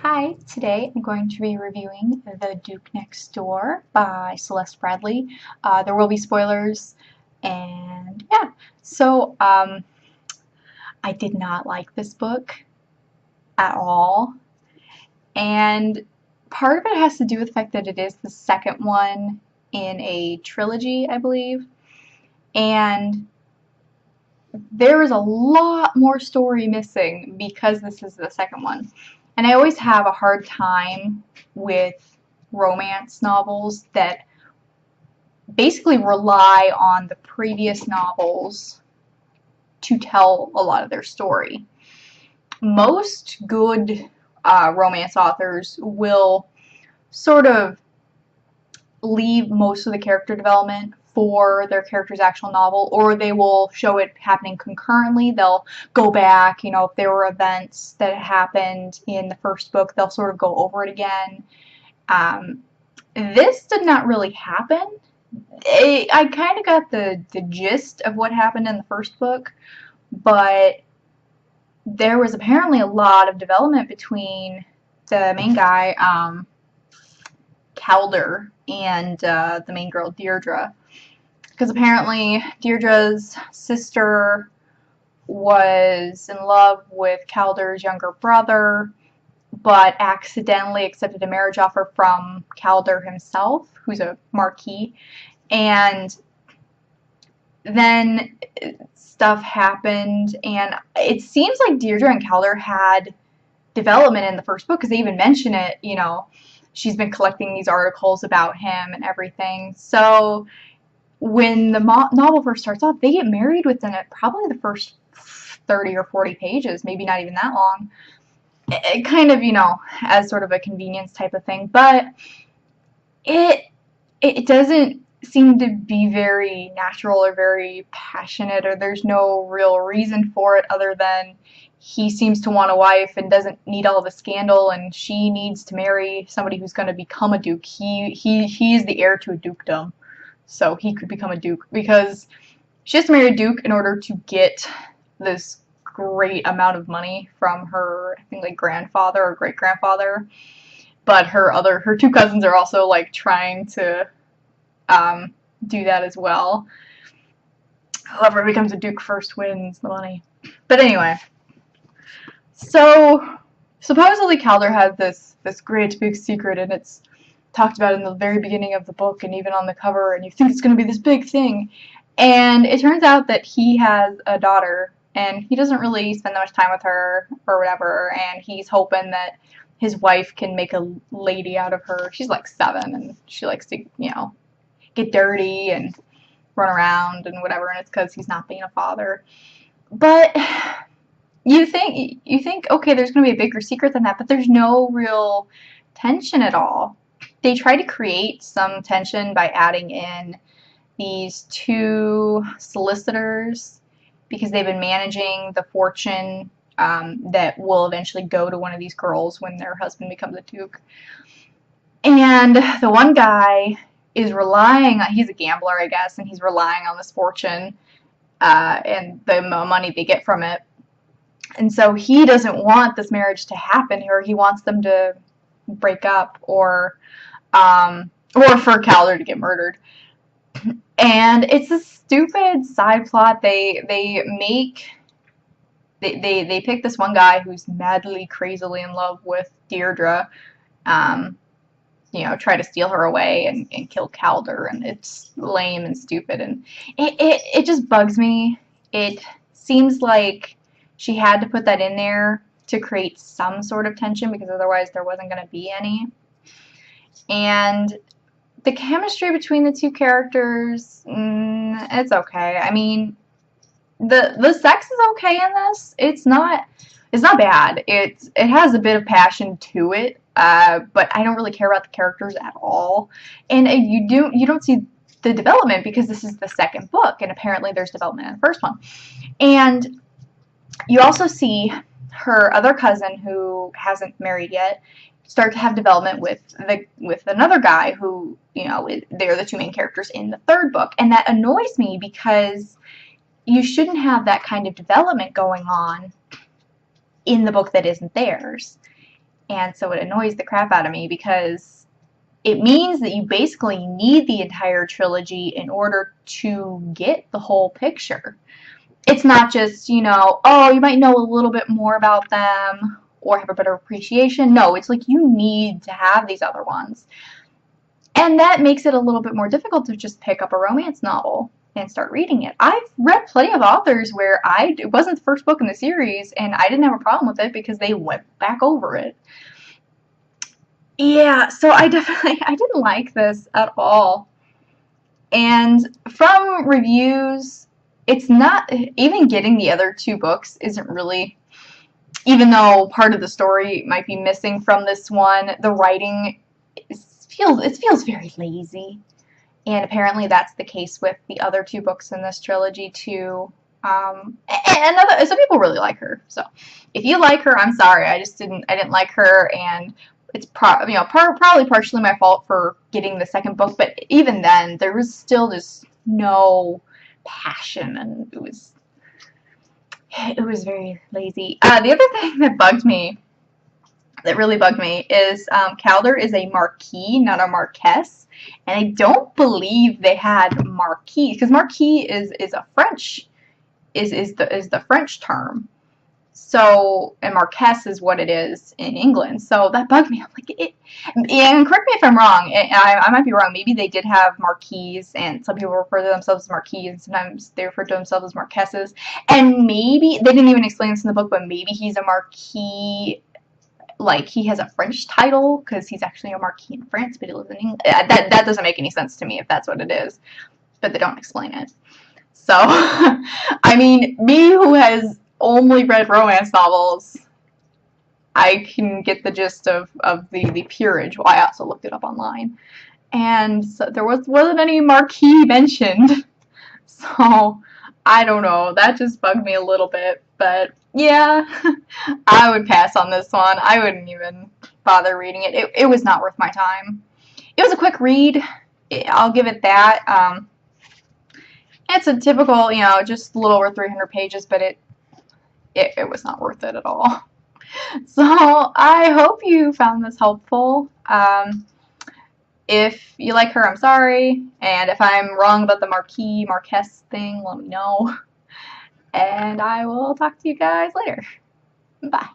Hi, today I'm going to be reviewing The Duke Next Door by Celeste Bradley. There will be spoilers, and yeah. So, I did not like this book at all, and part of it has to do with the fact that it is the second one in a trilogy, I believe, and there is a lot more story missing because this is the second one. And I always have a hard time with romance novels that basically rely on the previous novels to tell a lot of their story. Most good romance authors will sort of leave most of the character development for their character's actual novel, or they will show it happening concurrently. They'll go back, if there were events that happened in the first book, they'll sort of go over it again. This did not really happen. I kind of got the gist of what happened in the first book, but there was apparently a lot of development between the main guy, Calder, and the main girl, Deirdre. Because apparently Deirdre's sister was in love with Calder's younger brother, but accidentally accepted a marriage offer from Calder himself, who's a marquis. And then stuff happened, and it seems like Deirdre and Calder had development in the first book, because they even mention it, she's been collecting these articles about him and everything. So when the novel first starts off, they get married within probably the first 30 or 40 pages, maybe not even that long. It kind of, as sort of a convenience type of thing, but it doesn't seem to be very natural or very passionate, or there's no real reason for it other than he seems to want a wife and doesn't need all the scandal, and she needs to marry somebody who's going to become a duke. He is the heir to a dukedom, so he could become a duke, because she has to marry a duke in order to get this great amount of money from her, I think, like, grandfather or great grandfather. But her two cousins are also like trying to do that as well. Whoever becomes a duke first wins the money. But anyway, so supposedly Calder has this great big secret, and it's talked about in the very beginning of the book and even on the cover, and you think it's going to be this big thing. And it turns out that he has a daughter, and he doesn't really spend that much time with her or whatever, and he's hoping that his wife can make a lady out of her. She's like 7, and she likes to, get dirty and run around and whatever, and it's because he's not being a father. But you think, okay, there's going to be a bigger secret than that, but there's no real tension at all. They try to create some tension by adding in these 2 solicitors, because they've been managing the fortune that will eventually go to one of these girls when their husband becomes a duke. And the one guy is relying on, he's a gambler, I guess, and he's relying on this fortune and the money they get from it. And so he doesn't want this marriage to happen, or he wants them to break up, or for Calder to get murdered. And it's a stupid side plot. They pick this one guy who's madly, crazily in love with Deirdre, try to steal her away and kill Calder, and it's lame and stupid, and it just bugs me. It seems like she had to put that in there to create some sort of tension, because otherwise there wasn't going to be any. And the chemistry between the 2 characters, it's okay. I mean, the sex is okay in this. It's not bad. It has a bit of passion to it, but I don't really care about the characters at all. And you don't see the development, because this is the second book, and apparently there's development in the first one. And you also see her other cousin, who hasn't married yet, start to have development with another guy who, they're the 2 main characters in the third book. And that annoys me, because you shouldn't have that kind of development going on in the book that isn't theirs. And so it annoys the crap out of me because it means that you basically need the entire trilogy in order to get the whole picture. It's not just, you know, oh, you might know a little bit more about them or have a better appreciation. No, it's like you need to have these other ones. And that makes it a little bit more difficult to just pick up a romance novel and start reading it. I've read plenty of authors where it wasn't the first book in the series and I didn't have a problem with it because they went back over it. Yeah, so I didn't like this at all. And from reviews, it's not, even getting the other two books isn't really, even though part of the story might be missing from this one, the writing feels very lazy. And apparently that's the case with the other two books in this trilogy too. And some people really like her. So if you like her, I'm sorry. I didn't like her, and it's probably partially my fault for getting the second book. But even then, there was still just no passion, and it was very lazy. The other thing that really bugged me is Calder is a marquis, not a marquess, and I don't believe they had marquis because marquis is a French is the French term. So, and marquess is what it is in England. So that bugged me. I'm like, and correct me if I'm wrong. I might be wrong. Maybe they did have marquis, and some people refer to themselves as marquis, and sometimes they refer to themselves as marquesses. And maybe they didn't even explain this in the book, but maybe he's a marquis. Like he has a French title because he's actually a marquis in France, but he lives in England. That doesn't make any sense to me if that's what it is, but they don't explain it. So, I mean, me who has only read romance novels, I can get the gist of the peerage. Well, I also looked it up online, and so there wasn't any marquis mentioned. So I don't know. That just bugged me a little bit, but yeah, I would pass on this one. I wouldn't even bother reading it. It was not worth my time. It was a quick read. I'll give it that. It's a typical, you know, just a little over 300 pages, but it was not worth it at all. So I hope you found this helpful. If you like her, I'm sorry. And if I'm wrong about the Marquess thing, let me know. And I will talk to you guys later. Bye.